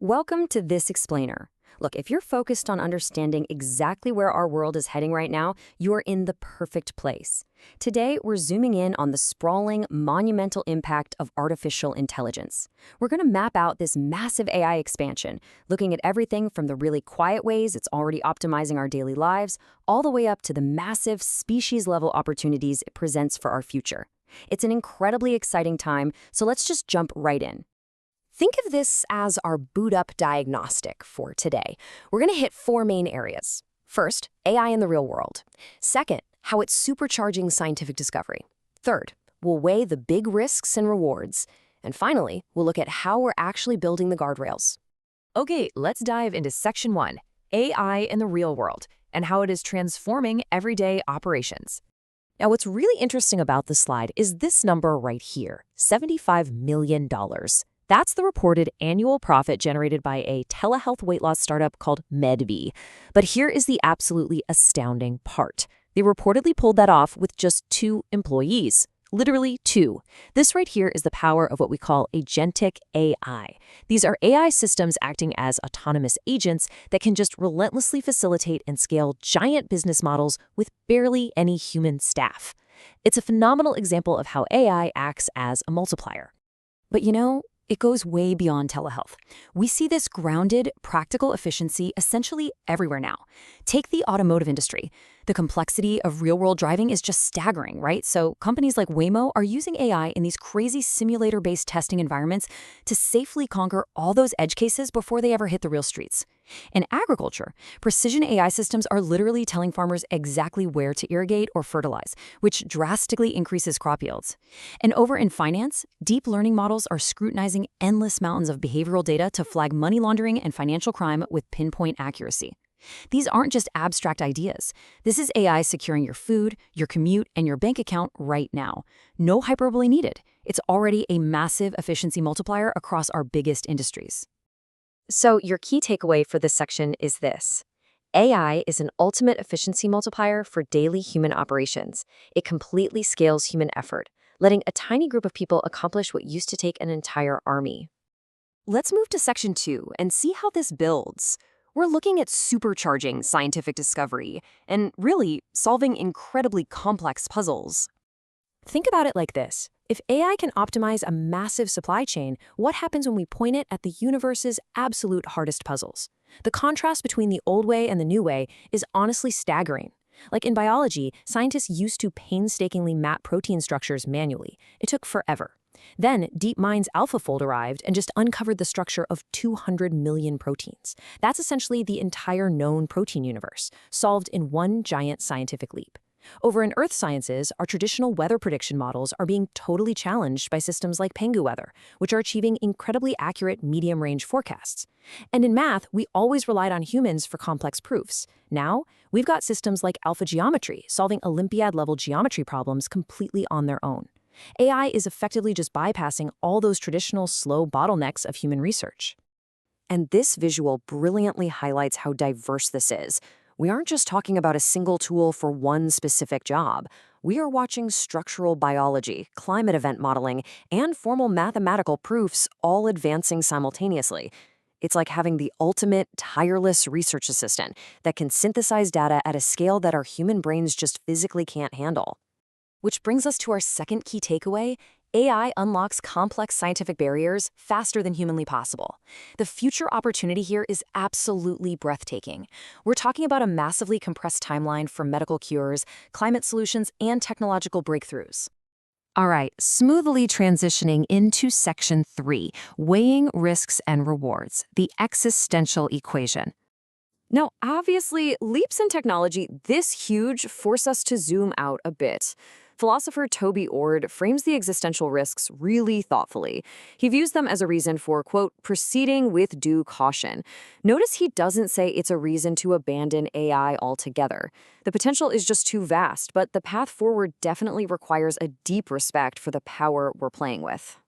Welcome to This Explainer. Look, if you're focused on understanding exactly where our world is heading right now, you're in the perfect place. Today, we're zooming in on the sprawling, monumental impact of artificial intelligence. We're going to map out this massive AI expansion, looking at everything from the really quiet ways it's already optimizing our daily lives, all the way up to the massive species-level opportunities it presents for our future. It's an incredibly exciting time, so let's just jump right in. Think of this as our boot-up diagnostic for today. We're going to hit four main areas. First, AI in the real world. Second, how it's supercharging scientific discovery. Third, we'll weigh the big risks and rewards. And finally, we'll look at how we're actually building the guardrails. Okay, let's dive into Section 1, AI in the real world, and how it is transforming everyday operations. Now, what's really interesting about this slide is this number right here, $75 million. That's the reported annual profit generated by a telehealth weight loss startup called MedV. But here is the absolutely astounding part. They reportedly pulled that off with just 2 employees. Literally 2. This right here is the power of what we call agentic AI. These are AI systems acting as autonomous agents that can just relentlessly facilitate and scale giant business models with barely any human staff. It's a phenomenal example of how AI acts as a multiplier. But it goes way beyond telehealth. We see this grounded, practical efficiency essentially everywhere now. Take the automotive industry. The complexity of real-world driving is just staggering, right? So companies like Waymo are using AI in these crazy simulator-based testing environments to safely conquer all those edge cases before they ever hit the real streets. In agriculture, precision AI systems are literally telling farmers exactly where to irrigate or fertilize, which drastically increases crop yields. And over in finance, deep learning models are scrutinizing endless mountains of behavioral data to flag money laundering and financial crime with pinpoint accuracy. These aren't just abstract ideas. This is AI securing your food, your commute, and your bank account right now. No hyperbole needed. It's already a massive efficiency multiplier across our biggest industries. So your key takeaway for this section is this. AI is an ultimate efficiency multiplier for daily human operations. It completely scales human effort, letting a tiny group of people accomplish what used to take an entire army. Let's move to Section 2 and see how this builds. We're looking at supercharging scientific discovery and really solving incredibly complex puzzles. Think about it like this. If AI can optimize a massive supply chain, what happens when we point it at the universe's absolute hardest puzzles? The contrast between the old way and the new way is honestly staggering. Like in biology, scientists used to painstakingly map protein structures manually. It took forever. Then DeepMind's AlphaFold arrived and just uncovered the structure of 200 million proteins. That's essentially the entire known protein universe, solved in one giant scientific leap. Over in Earth sciences, our traditional weather prediction models are being totally challenged by systems like Pengu Weather, which are achieving incredibly accurate medium-range forecasts. And in math, we always relied on humans for complex proofs. Now, we've got systems like AlphaGeometry solving Olympiad-level geometry problems completely on their own. AI is effectively just bypassing all those traditional slow bottlenecks of human research. And this visual brilliantly highlights how diverse this is. We aren't just talking about a single tool for one specific job. We are watching structural biology, climate event modeling, and formal mathematical proofs all advancing simultaneously. It's like having the ultimate, tireless research assistant that can synthesize data at a scale that our human brains just physically can't handle. Which brings us to our second key takeaway. AI unlocks complex scientific barriers faster than humanly possible. The future opportunity here is absolutely breathtaking. We're talking about a massively compressed timeline for medical cures, climate solutions, and technological breakthroughs. All right, smoothly transitioning into Section 3, weighing risks and rewards, the existential equation. Now, obviously, leaps in technology this huge force us to zoom out a bit. Philosopher Toby Ord frames the existential risks really thoughtfully. He views them as a reason for, quote, proceeding with due caution. Notice he doesn't say it's a reason to abandon AI altogether. The potential is just too vast, but the path forward definitely requires a deep respect for the power we're playing with.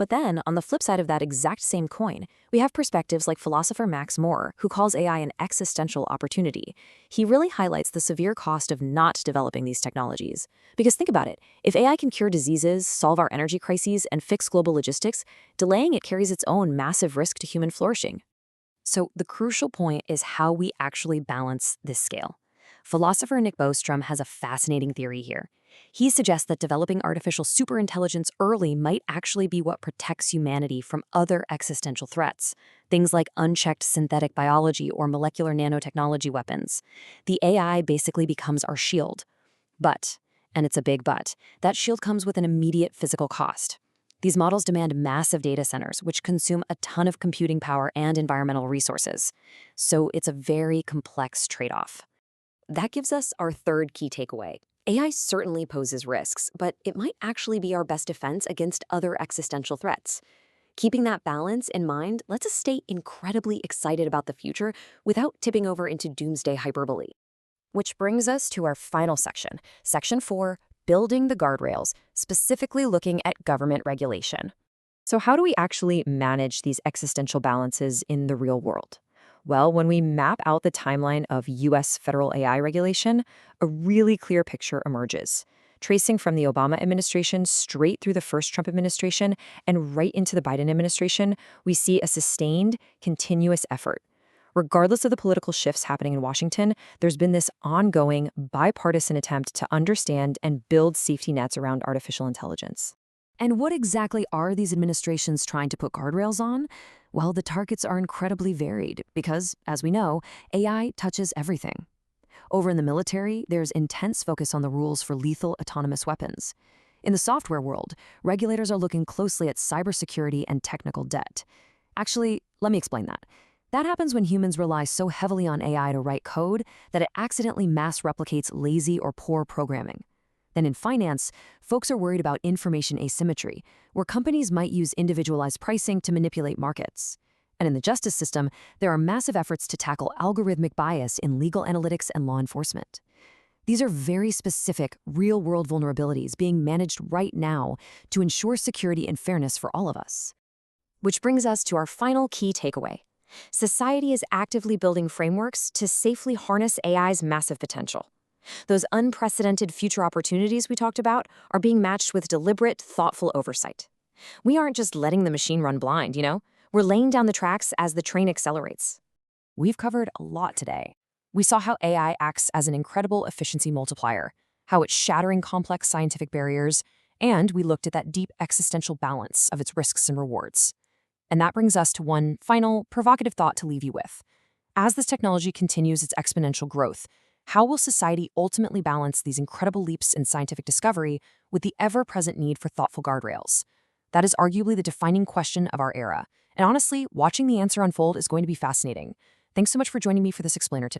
But then, on the flip side of that exact same coin, we have perspectives like philosopher Max Moore, who calls AI an existential opportunity. He really highlights the severe cost of not developing these technologies. Because think about it, if AI can cure diseases, solve our energy crises, and fix global logistics, delaying it carries its own massive risk to human flourishing. So the crucial point is how we actually balance this scale. Philosopher Nick Bostrom has a fascinating theory here. He suggests that developing artificial superintelligence early might actually be what protects humanity from other existential threats, things like unchecked synthetic biology or molecular nanotechnology weapons. The AI basically becomes our shield. But, and it's a big but, that shield comes with an immediate physical cost. These models demand massive data centers, which consume a ton of computing power and environmental resources. So it's a very complex trade-off. That gives us our third key takeaway. AI certainly poses risks, but it might actually be our best defense against other existential threats. Keeping that balance in mind lets us stay incredibly excited about the future without tipping over into doomsday hyperbole. Which brings us to our final section, Section 4, Building the Guardrails, specifically looking at government regulation. So how do we actually manage these existential balances in the real world? Well, when we map out the timeline of U.S. federal AI regulation, a really clear picture emerges. Tracing from the Obama administration straight through the first Trump administration and right into the Biden administration, we see a sustained, continuous effort. Regardless of the political shifts happening in Washington, there's been this ongoing, bipartisan attempt to understand and build safety nets around artificial intelligence. And what exactly are these administrations trying to put guardrails on? Well, the targets are incredibly varied because, as we know, AI touches everything. Over in the military, there's intense focus on the rules for lethal autonomous weapons. In the software world, regulators are looking closely at cybersecurity and technical debt. Actually, let me explain that. That happens when humans rely so heavily on AI to write code that it accidentally mass replicates lazy or poor programming. Then in finance, folks are worried about information asymmetry, where companies might use individualized pricing to manipulate markets. And in the justice system, there are massive efforts to tackle algorithmic bias in legal analytics and law enforcement. These are very specific, real-world vulnerabilities being managed right now to ensure security and fairness for all of us. Which brings us to our final key takeaway. Society is actively building frameworks to safely harness AI's massive potential. Those unprecedented future opportunities we talked about are being matched with deliberate, thoughtful oversight. We aren't just letting the machine run blind, We're laying down the tracks as the train accelerates. We've covered a lot today. We saw how AI acts as an incredible efficiency multiplier, how it's shattering complex scientific barriers, and we looked at that deep existential balance of its risks and rewards. And that brings us to one final, provocative thought to leave you with. As this technology continues its exponential growth, how will society ultimately balance these incredible leaps in scientific discovery with the ever-present need for thoughtful guardrails? That is arguably the defining question of our era. And honestly, watching the answer unfold is going to be fascinating. Thanks so much for joining me for this explainer today.